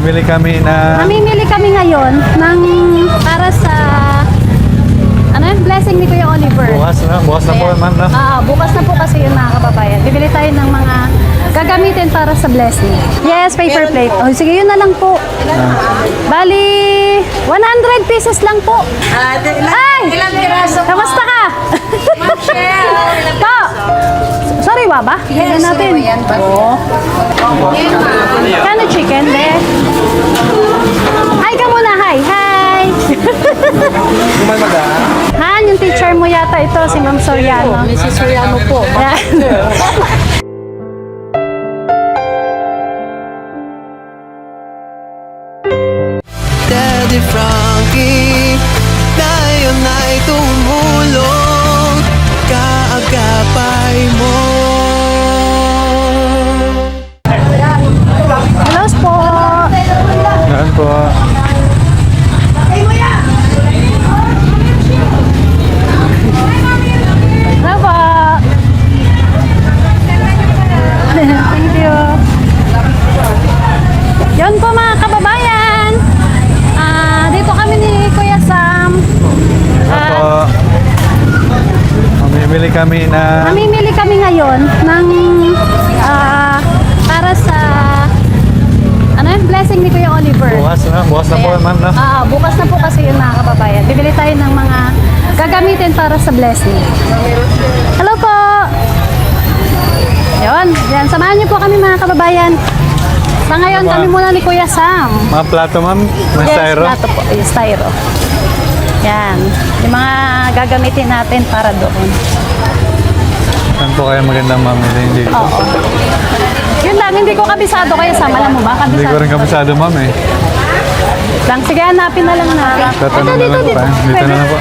Mamimili kami na... Mamimili kami ngayon ng para sa blessing ni Kuya Oliver. Bukas na po, ma'am, no? Bukas na po kasi yun, mga kababayan. Bibili tayo ng mga gagamitin para sa blessing. Yes, paper plate. Oh, sige, yun na lang po. Bali, 100 pesos lang po. Ay! Ilang piraso po? Kamusta ka? Pa! Sorry, ba? Yes, natin. Oo. Kano chicken, be? Hi ka muna, hi. Hi! Han, yung teacher mo yata ito, si Ma'am Soriano. Mrs. Soriano po. Yan. Daddy Frankie, tayo na'y tumulong, kaagapay mo. Hello po. Yan po. Hello po. Thank you. Yan po mga kababayan. Dito kami ni Kuya Sam. Yan po. Mamimili kami na... Mamimili kami ngayon ng para sa blessing ni Kuya Oliver. Bukas na po, ma'am, no? Bukas na po kasi yun, mga kababayan. Bibili tayo ng mga gagamitin para sa blessing. Hello po! Yan, samahan niyo po kami, mga kababayan. Sa ngayon, kami muna ni Kuya Sam. Mga plato, ma'am? May styro? Yes, plato po. Yes, styro. Yan. Yung mga gagamitin natin para doon. Saan po kayo magandang mamili dito? Oo. Yun lang, hindi ko kabisado kayo Sam. Alam mo ba? Hindi ko rin kabisado, ma'am, eh. Lang, sige, hanapin na lang natin. Tatanong na lang po tayo. Dito na lang po.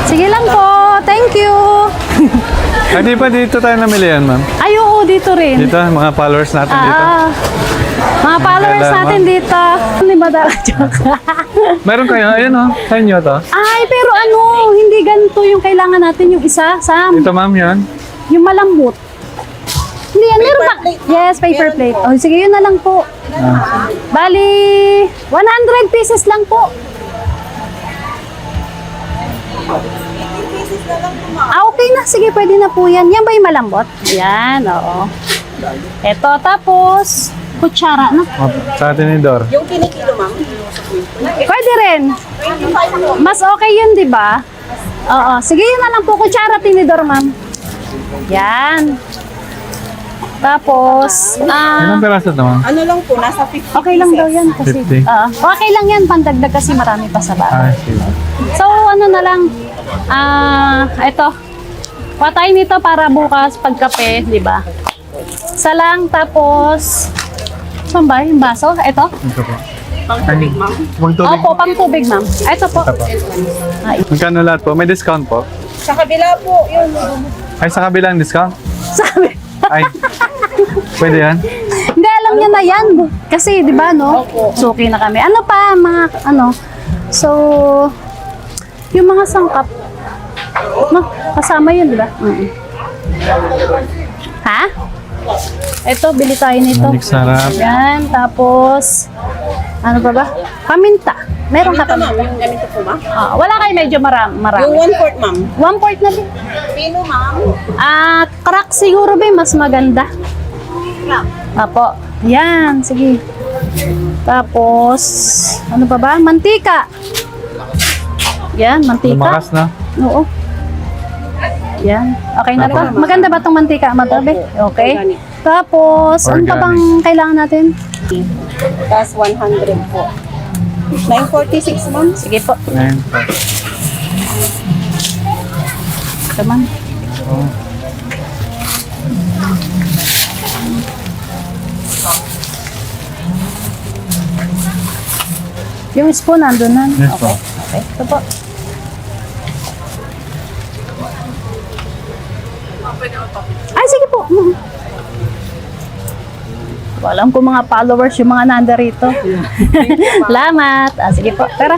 Sige lang po. Thank you. Hindi pa dito tayo namili yan, ma'am? Ay, oo, dito rin. Dito, mga followers natin dito. Mga followers Kailangan. natin dito. Hindi ba joke? Meron kayo? Ayun, oh. Sa inyo to. Ay, pero hindi ganito yung kailangan natin yung isa, Sam. Ito, ma'am, yan. Yung malambot. Hindi yan, meron ba? Yes, paper plate. Oh, sige, yun na lang po. Bali, 100 pieces lang po. Okay na. Sige, pwede na po yan. Yan ba yung malambot? Yan, oo. Ito, tapos, kutsara, no? Oh, sa tinidor. Yung kinikilo, ma'am? Pwede rin. Mas okay yun, di ba? Oo. Sige, yun na lang po. Kutsara, tinidor, ma'am. Yan. Tapos, Ilang peraso ito, ma'am? Ano lang po, nasa 50 okay lang daw yan kasi. 50. Okay lang yan, pandagdag kasi marami pa sa bata. Sige. So, ano na lang, ito. Patay nito para bukas pagkape, di ba? Isa lang, tapos, saan ba yung baso? Ito? Ito po. Pang tubig, ma'am. Huwag tubig. Opo, pang tubig, ma'am. Ito po. Ito po. Ay, Magkano lahat po? May discount po? Sa kabila po, yun. Ay, sa kabilang discount? sabi. Ay, pwede yan? Hindi, alam niya na yan. Kasi, di ba, no? Suki na kami. Ano pa, mga, so, yung mga sangkap, no? Kasama yun, di ba? Ha? Ito, bili tayo nito. Manik sarap. Yan, tapos, ano pa ba? Paminta. Meron ka Ito, ma'am. paminta. Yung ganito po, ma'am. Wala kayo medyo marami. Yung 1/4, ma'am. 1/4 na din. Pino, ma'am. Crack siguro ba, mas maganda. Apo. Yan, sige. Tapos, ano pa ba? Mantika. Yan, mantika. Lumakas na. Oo. Yan. Okay na to. Maganda ba itong mantika, Matabi? Okay. Tapos, ano pa bang kailangan natin? Tapos 100 po. 946, ma'am. Sige po. Ayan. Taman. Oh. Yung spoon nandun na. Yes po. Okay. Okay. Ito po. Ay, sige po. Alam ko mga followers, yung mga nandarito. Salamat. Sige po. Tara.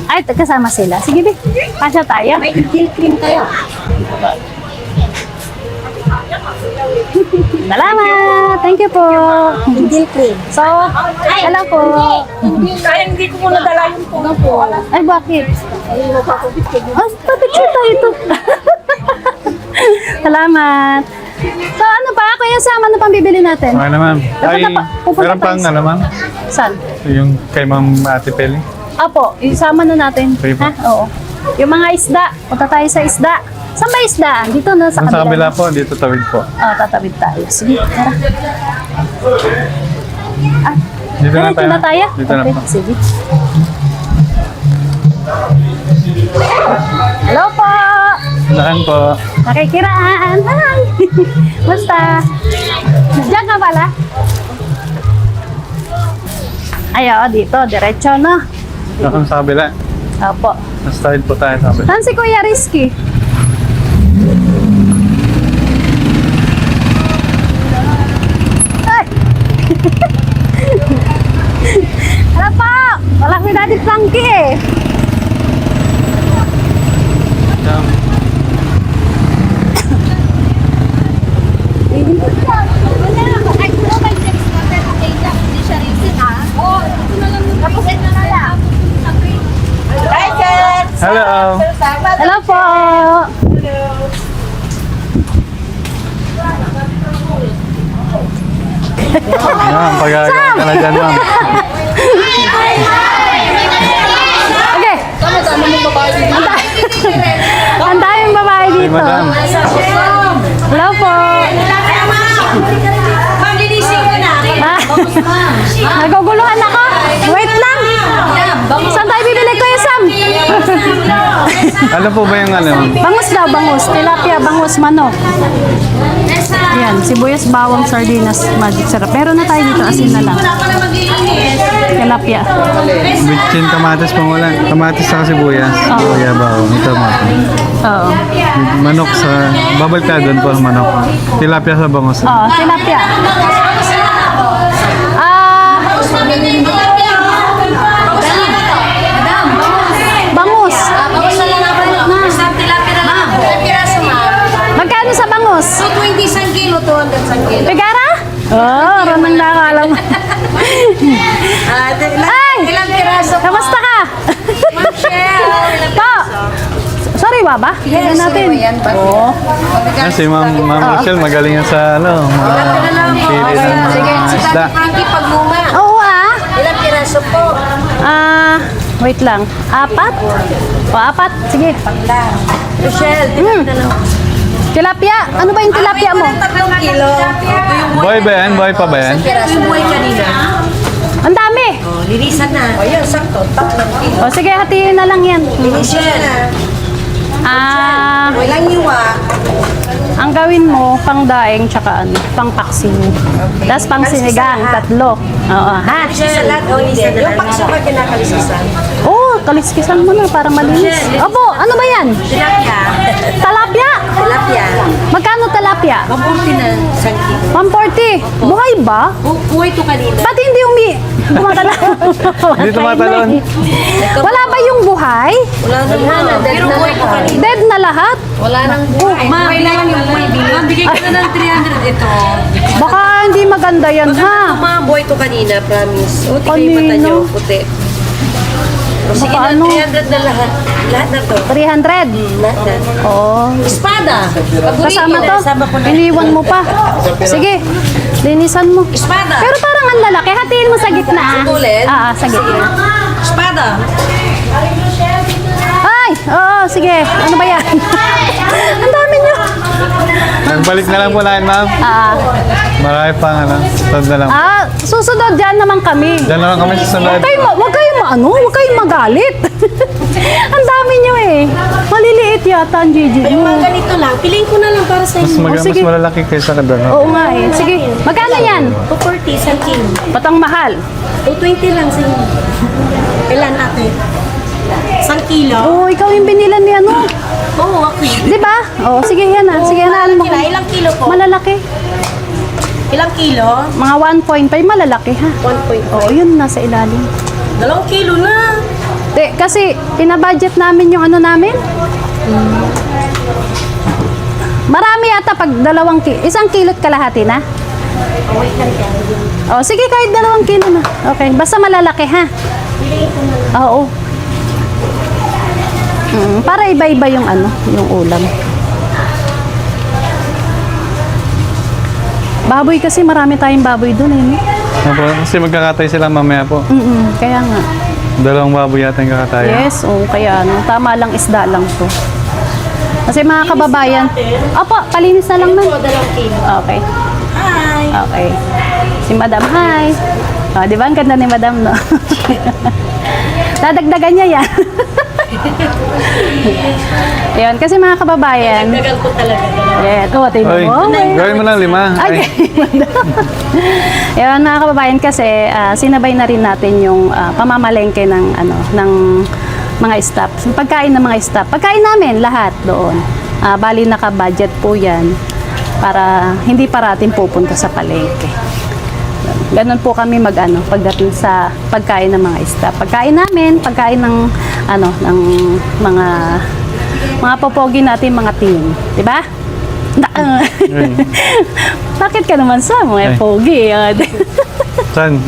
Ay, kasama sila. Sige, be. Pasya tayo. May cream tayo. Salamat! Thank you po. Angel cream. So, hello po. Kaya hindi ko muna dala yung phone ko. Ay, bakit? Ah, pa-picture tayo ito. Salamat. So, ano pa? Kuya Sam, ano pang bibili natin? Okay na, ma'am. Ay, Pupunta meron pang tayo sa- ano, ma'am? Saan? Yung kay Ma'am Ate Peli. Apo, isama na natin. Okay po. Ha? Oo. Yung mga isda. Punta tayo sa isda. Saan ba isda? Dito na sa Sa kabila. kabila po, dito tawid po. Tatawid tayo. Sige, tara. Ah, Dito na dito tayo. na tayo? Dito na Okay, po. sige. Hello po! Saan po? Nakikiraan. Hi! Basta. Diyan ka pala? Ay, oo, dito. Diretso, no? Saan sa kabila? Opo. Mas tawid po tayo sa kabila. Saan si Kuya Rizky? Ay! Ano po? Wala ko yung Daddy Frankie eh. Hi, sir! Hello! Hello po! Ma'am, pag-aagahan ka na dyan, ma'am. Okay. Ang daming babae Hey, dito. madam. Hello po. Naguguluhan ako. Wait lang. Saan tayo bibili ko yung Sam? Ano po ba yung ano? Bangus daw, bangus. Tilapia, bangus, manok. Ayan, sibuyas, bawang, sardinas, magic sarap. Meron na tayo dito, asin na lang. Tilapia. Bitchin kamatis pang wala. Kamatis sa sibuyas. Kuya ba? Ito mo. Oo. Manok sa... Babal ka doon po ang manok. Tilapia sa bangus. Oo, tilapia. Bangus. Magkano sa bangus? 220 isang kilo, 200 isang kilo. Pigara? Oh, ramang nakakalam. Ay! Ilang piraso po? Kamusta ka? Po! Sorry, Baba. Tignan natin. Oo. Kasi Ma'am Rochelle magaling yan sa ano, mga pili ng mga isda. Frankie, pag luma. Oo ah. Ilang piraso po? Wait lang. 4? O, 4. Sige. Rochelle, Tilapia. Ano ba yung tilapia mo? 3 kilo. Boy ba yan? Boy pa ba yan? Yung buhay kanina. Ang dami. Linisan na. O yan, sakto. 3 kilo. O, sige, hatiin na lang yan. Linisan na. Walang iwa. Ang gawin mo, pang daing, tsaka ano, pang paksiw. Tapos pang sinigang, 3. Oo, ha? Sa lahat, o linisan na. Yung pakso ka kinakalisasan. Oo, kaliskisan mo na para malinis. Opo, ano ba yan? Tilapia. Talapia? Tilapia. Magkano talapia? Mabuti na isang kilo. 140. Buhay ba? Buhay to kanina. Ba't hindi tumatalon? Hindi tumatalon. Wala ba yung buhay? Wala na. Pero buhay to kanina. Dead na lahat? Wala nang buhay. Buhay lang yung buhay. Bigay ko na ng 300 ito. Baka hindi maganda yan, ha? Mga buhay to kanina, promise. O, tigay yung mata Kanino? nyo, puti. O, sige Baka na, ano? 300 na lahat. Lahat na to. 300. Lahat na. Oo. Espada. Kasama to? Kasama ko na. Iniwan mo pa. Sige, linisan mo. Espada. Pero parang ang lalaki. Hatiin mo sa gitna. ah. Sutulin? Sa gitna. Espada. Ay! Oo, sige. Ano ba yan? Ang dami nyo. Nagbalik na lang po natin, ma'am. Marami pang ano. Sunod na lang. Susunod dyan naman kami. Diyan naman kami sa sunod. Huwag kayong magalit. Ang dami nyo eh. Maliliit yata ang Gigi Yung mo. mga ganito lang. Piliin ko na lang para sa inyo. Mas sige. malalaki kaysa ka doon. Oo nga eh. Sige, magkano yan? 240 isang kilo. Patang mahal. 220 lang sa inyo. Ilan ate? Isang kilo? Oo, ikaw yung binilan ni ano. Oo, ako yun. Di ba? Oo, sige yan ah. Sige na. Ilang kilo po? Malalaki. Ilang kilo? Mga 1.5 malalaki ha. 1.5. Oo, yun nasa ilalim. 2 kilo na. Kasi pinabudget namin yung ano namin. Marami yata pag 2 kilo. 1 kilo't kalahati na. Oh, sige, kahit 2 kilo na. Okay, basta malalaki ha. Oo. Para iba-iba yung yung ulam. Baboy kasi marami tayong baboy doon eh. No? Opo, kasi magkakatay sila mamaya po. Kaya nga. 2 baboy yata yung kakatayan. Yes, kaya tama lang isda lang to. Kasi mga kababayan, opo, palinis na lang man. Okay. Hi! Okay. Si Madam, hi. Oh, di ba ang ganda ni Madam, no? Dadagdagan niya yan. Yun, kasi mga kababayan. Dagal ko talaga. Yeah, tingnan Oy, mo. gawin mo lang 5. Ay. Okay. Yun, mga kababayan, kasi sinabay na rin natin yung pamamalengke ng mga staff. Pagkain ng mga staff. Pagkain namin lahat doon. Bali naka-budget po yan para hindi parating pupunta sa palengke. Ganun po kami pagdating sa pagkain ng mga staff. Pagkain namin, pagkain ng ng mga popogi natin, mga team, 'di ba? Bakit ka naman sa mga pogi? Saan?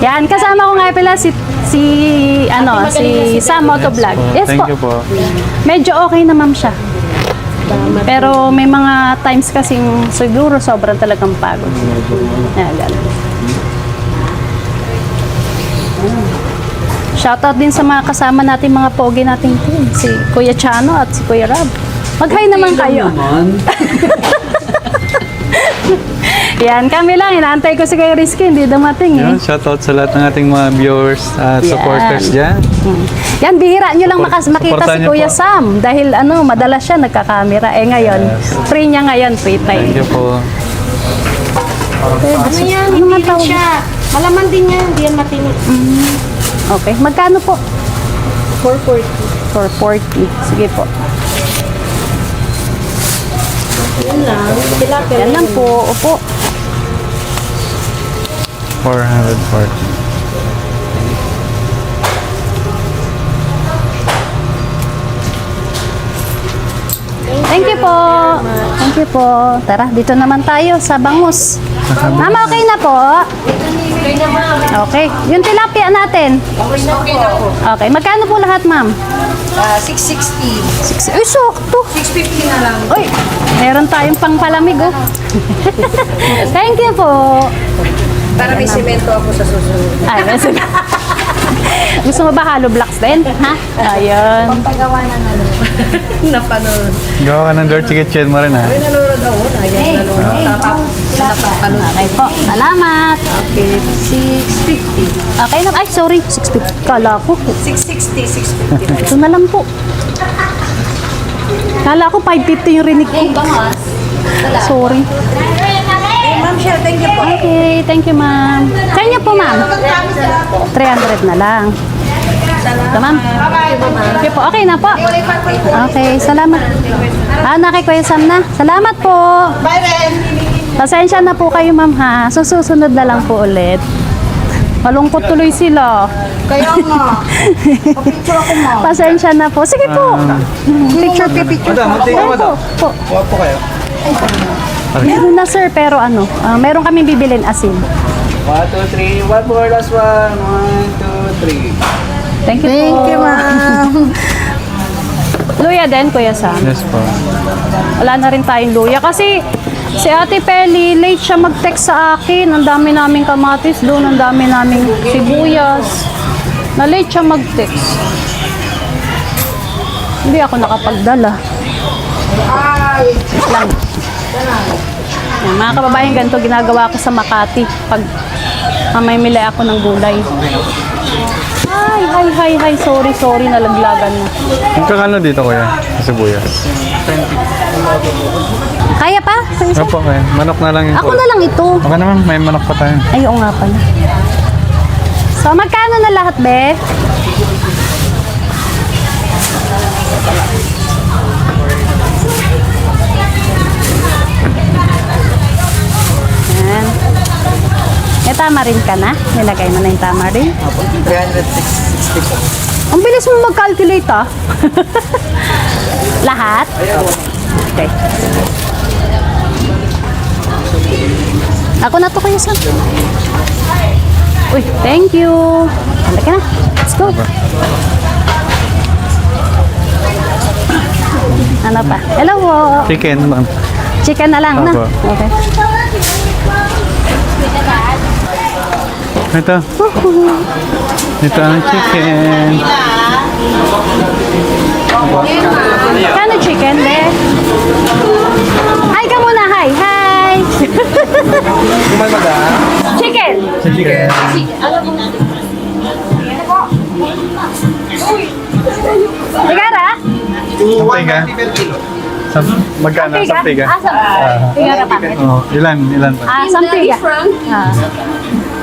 Yan, kasama ko nga pala si Sam Motovlog. Yes Thank po. you po. Medyo okay na ma'am siya. Pero may mga times kasing siguro sobrang talagang pagod. Ayan. Shoutout din sa mga kasama natin, mga pogi nating team. Si Kuya Chano at si Kuya Rob. Mag-hi naman kayo. Yan, kami lang. Inaantay ko si Kuya Rizky. Hindi dumating eh. Yun, shoutout sa lahat ng ating mga viewers at Yan. supporters dyan. Yan, bihira nyo lang makita supportan si niyo Kuya po. Sam. Dahil madalas siya nagkakamera. Ngayon, free niya ngayon, free time. Thank you po. Ano yan? Ano nga Hindi rin tawag? siya. Malaman din yan. Hindi yan matinis. Okay, magkano po? 440. 440. Sige po. Yan lang. Tilapia. Yan lang po. Opo. 440. Thank you po. Thank you po. Tara, dito naman tayo sa bangus. Ma'am, okay na po? Okay. Yung tilapia natin. Okay. Magkano po lahat, ma'am? 660. Ay, sakto. 650 na lang. Uy, meron tayong pangpalamig, oh. Thank you po. Para may semento ako sa susunod. Ay, kasi... Gusto mo ba hollow blocks din? Ha? Ayun. Pagawa na napanood. Gawa ka ng dirty kitchen mo rin ha. Nanonood ako. Nanonood. Napapanood. Okay po. Salamat. Okay. 650. Okay na. Ay, sorry. 650. Kala ko. 660, 650. Ito na lang po. Kala ko 550 yung rinig ko. Sorry. Ma'am Shell, thank you po. Okay, thank you, ma'am. Sa inyo po, ma'am. 300 na lang. Ito, ma'am. Okay po. Okay na po. Okay, salamat. Na kay Kuya Sam na. Salamat po. Bye, Ren. Pasensya na po kayo, ma'am, ha. Susunod na lang po ulit. Malungkot tuloy sila. Kaya nga. Papicture ako, ma'am. Pasensya na po. Sige po. Picture. Madam, magtingin mo daw. Po. Huwag po kayo. Meron na, sir, pero meron kami bibilin asin. 1, 2, 3. One more, last one. 1, 2, 3. Thank you po. Thank you, ma'am. Luya din, Kuya Sam. Yes po. Wala na rin tayong luya kasi si Ate Peli, late siya mag-text sa akin. Ang dami naming kamatis doon, ang dami naming sibuyas. Na late siya mag-text. Hindi ako nakapagdala. Lang. Yan, mga kababayan, ganito ginagawa ko sa Makati pag mamimili ako ng gulay. Hi. Sorry, nalaglagan na. Magkakano dito kuya? Sa sibuyas. Kaya pa? Sa isa? Opo kaya. Manok na lang yung Ako na lang ito. Okay naman, may manok pa tayo. Ay, oo nga pala. So, magkano na lahat, be? Yan. May tamarin ka na? Nilagay mo na yung tamarin? 360. Ang bilis mo mag-calculate, ah. Lahat? Okay. Ako na to, Kuya Sam. Uy, thank you. Halika na. Let's go. Ano pa? Hello po. Chicken, ma'am. Chicken na lang, na? Opo. Okay. Ito. Ito ang chicken. Kano chicken, be? Hi ka muna, hi. Hi. Chicken. Chicken. Tigara? Sampiga. Magkano? Sampiga. Tigara pa. Oh, ilan pa? Sampiga.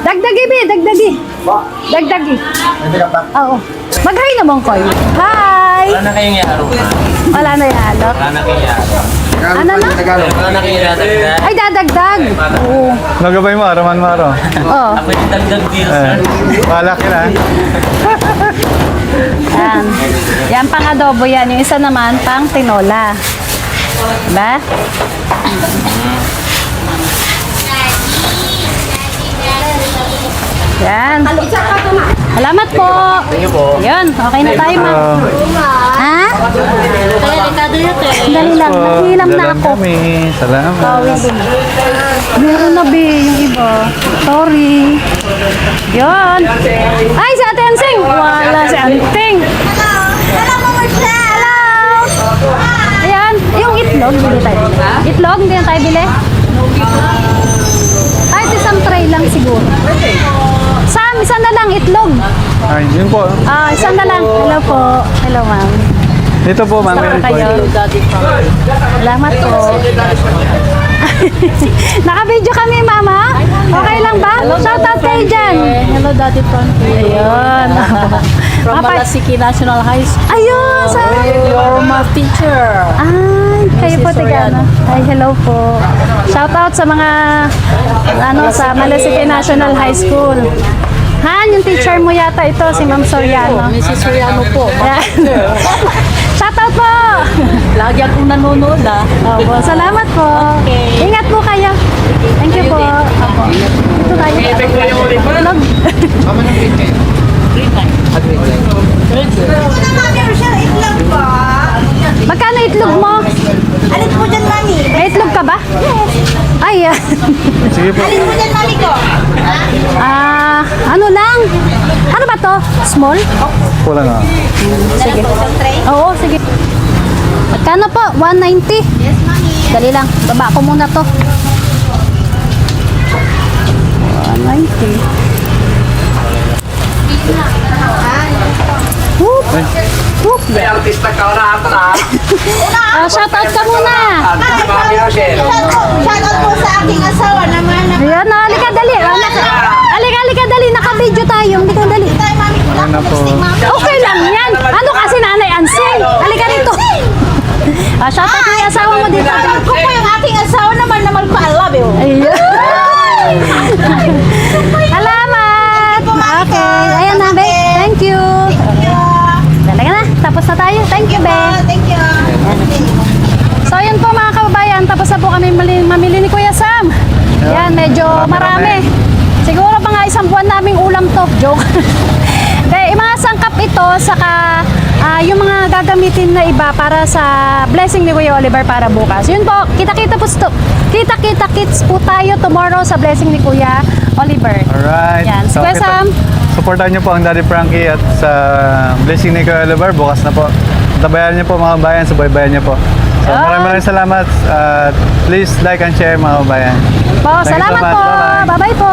Dagdagi, be. Dagdagi. Dagdagi. Oo. Mag-hi naman ko. Hi. Wala na kayong yaro. Wala na yalo. Wala na kayong yaro. Ano na? Wala na kayong yaro. Ay, dadagdag. Oo. Nagabay mo, araman mo, araw. Oo. Ako yung dagdag deal, sir. Malaki na. Yan. Yan pang adobo yan. Yung isa naman pang tinola. Diba? Yan. Salamat po. Thank you po. Yan. Okay na tayo, ma'am. Ha? Dali lang. Nahilam na Dalan ako. kami. Salamat. Pawis. Meron na, be. Yung iba. Sorry. Yan. Ay, si Ate Ansing. Wala si Anting. Hello. Ayan. Yung itlog, bili tayo. Itlog, hindi na tayo bili. Kahit isang tray lang siguro. Sam, isa na lang itlog. Ay, yun po. Isa na lang. Hello po. Hello, ma'am. Dito po, ma'am. Saan Meron po. kayo? Salamat po. Naka-video kami, mama. Okay lang ba? Shoutout kayo dyan. Hello, Daddy Frankie. Ayun. From Malasiki National High School. Ayun. Sa... Your math teacher. Ay, kayo po, Mrs. Tigana. Ay, hello po. Shoutout sa mga, sa Malasiki National High School. Han, yung teacher mo yata ito, si Ma'am Soriano. Mrs. Soriano po. Yan. Shoutout po! Lagi akong nanonood Opo, salamat po. Okay. Ingat po kayo. Thank you po. Opo. Ito tayo. Vlog. Magkano itlog mo? Alin po dyan, mami? May itlog ka ba? Ay, Sige po. Alin po dyan, mami ko? ano lang? Ano ba to? Small? Wala na. Sige. Oo, sige. Magkano po? 190? Yes, mami. Dali lang. Baba ko muna to. 190. Whoop. Whoop. May artista ka na ata. Shoutout ka muna. Mami Rochelle. Shoutout po sa aking asawa naman. Ayan, halika dali. Halika dali. Naka-video tayo. Halika dali. Tayo, mami. Ano po? Okay lang yan. Ano kasi Nanay Ansel? Halika rito. Shoutout mo yung asawa mo dito. Shoutout ko po yung aking asawa naman na magpa-love you. Ayun. Salamat. Okay. Ayan na, be. Thank you. Talaga na. Tapos na tayo. Thank you, be. Thank you. So, yun po mga kababayan. Tapos na po kami mamili ni Kuya Sam. Yan, medyo marami. Siguro pa nga isang buwan naming ulam to. Joke. Kaya mga sangkap ito, saka yung mga gagamitin na iba para sa blessing ni Kuya Oliver para bukas. Yun po, kita-kita kits po tayo tomorrow sa blessing ni Kuya Oliver. Alright. Yan. Si Kuya Sam. Supportan niyo po ang Daddy Frankie at sa blessing ni Kuya Oliver. Bukas na po. Tabayan niyo po mga bayan, subaybayan niyo po. So, maraming salamat. Please like and share mga bayan. Po, Thank you so salamat much. po. Bye-bye. Bye-bye po.